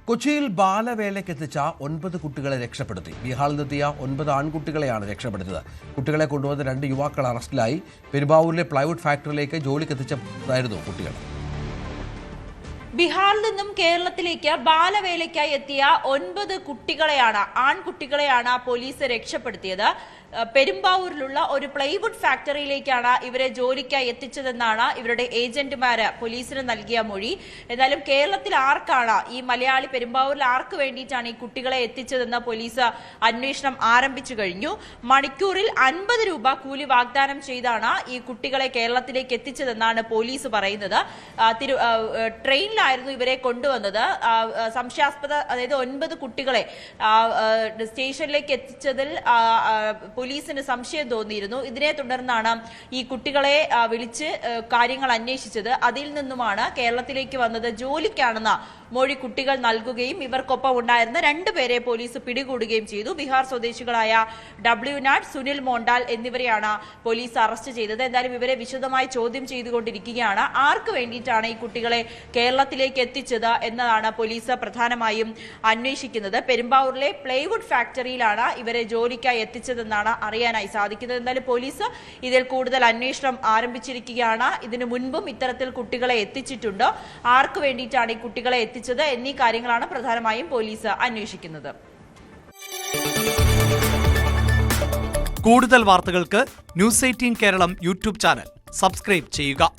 കൊച്ചിയിൽ ബാലവേലയ്ക്കെത്തിച്ച 9 കുട്ടികളെ രക്ഷപ്പെടുത്തി. ബീഹാറിൽ നിന്നെത്തിയ 9 ആൺകുട്ടികളെയാണ് രക്ഷപ്പെടുത്തിയത്. കുട്ടികളെ കൊണ്ടുവന്ന 2 യുവാക്കൾ അറസ്റ്റിലായി. പെരുമ്പാവൂരിലെ പ്ലൈവുഡ് ഫാക്ടറിയിലേക്ക് ജോലിക്കെത്തിച്ചതായിരുന്നു കുട്ടികൾ. ബീഹാറിൽ നിന്നും കേരളത്തിലേക്ക് ബാലവേലയ്ക്കായി എത്തിയ 9 ആൺകുട്ടികളെയാണ് പോലീസ് രക്ഷപ്പെടുത്തിയത്. പെരുമ്പാവൂരിലുള്ള ഒരു പ്ലൈവുഡ് ഫാക്ടറിയിലേക്കാണ് ഇവരെ ജോലിക്കായി എത്തിച്ചതെന്നാണ് ഇവരുടെ ഏജന്റുമാര് പോലീസിന് നൽകിയ മൊഴി. എന്നാലും കേരളത്തിൽ ആർക്കാണ് ഈ മലയാളി പെരുമ്പാവൂരിൽ ആർക്ക് വേണ്ടിയിട്ടാണ് ഈ കുട്ടികളെ എത്തിച്ചതെന്ന് പോലീസ് അന്വേഷണം ആരംഭിച്ചു കഴിഞ്ഞു. മണിക്കൂറിൽ 50 രൂപ കൂലി വാഗ്ദാനം ചെയ്താണ് ഈ കുട്ടികളെ കേരളത്തിലേക്ക് എത്തിച്ചതെന്നാണ് പോലീസ് പറയുന്നത്. ട്രെയിനിലായിരുന്നു ഇവരെ കൊണ്ടുവന്നത്. സംശയാസ്പദ അതായത് 9 കുട്ടികളെ സ്റ്റേഷനിലേക്ക് എത്തിച്ചതിൽ പോലീസിന് സംശയം തോന്നിയിരുന്നു. ഇതിനെ തുടർന്നാണ് ഈ കുട്ടികളെ വിളിച്ച് കാര്യങ്ങൾ അന്വേഷിച്ചത്. അതിൽ നിന്നുമാണ് കേരളത്തിലേക്ക് വന്നത് ജോലിക്കാണെന്ന മൊഴി കുട്ടികൾ നൽകുകയും ഇവർക്കൊപ്പം ഉണ്ടായിരുന്ന 2 പേരെ പോലീസ് പിടികൂടുകയും ചെയ്തു. ബീഹാർ സ്വദേശികളായ ഡബ്ല്യുനാട്, സുനിൽ മോണ്ടാൽ എന്നിവരെയാണ് പോലീസ് അറസ്റ്റ് ചെയ്തത്. എന്തായാലും ഇവരെ വിശദമായി ചോദ്യം ചെയ്തുകൊണ്ടിരിക്കുകയാണ്. ആർക്ക് വേണ്ടിയിട്ടാണ് ഈ കുട്ടികളെ കേരളത്തിലേക്ക് എത്തിച്ചത് എന്നതാണ് പോലീസ് പ്രധാനമായും അന്വേഷിക്കുന്നത്. പെരുമ്പാവൂരിലെ പ്ലൈവുഡ് ഫാക്ടറിയിലാണ് ഇവരെ ജോലിക്കായി എത്തിച്ചതെന്നാണ് അറിയാനായി സാധിക്കുന്നത്. എന്തായാലും പോലീസ് ഇതിൽ കൂടുതൽ അന്വേഷണം ആരംഭിച്ചിരിക്കുകയാണ്. ഇതിനു മുൻപും ഇത്തരത്തിൽ കുട്ടികളെ എത്തിച്ചിട്ടുണ്ട്. ആർക്ക് വേണ്ടിയിട്ടാണ് ഈ കുട്ടികളെ എത്തിച്ചത് എന്നീ കാര്യങ്ങളാണ് പ്രധാനമായും പോലീസ് അന്വേഷിക്കുന്നത്. കൂടുതൽ വാർത്തകൾക്ക് news 18 Keralam YouTube channel subscribe ചെയ്യുക.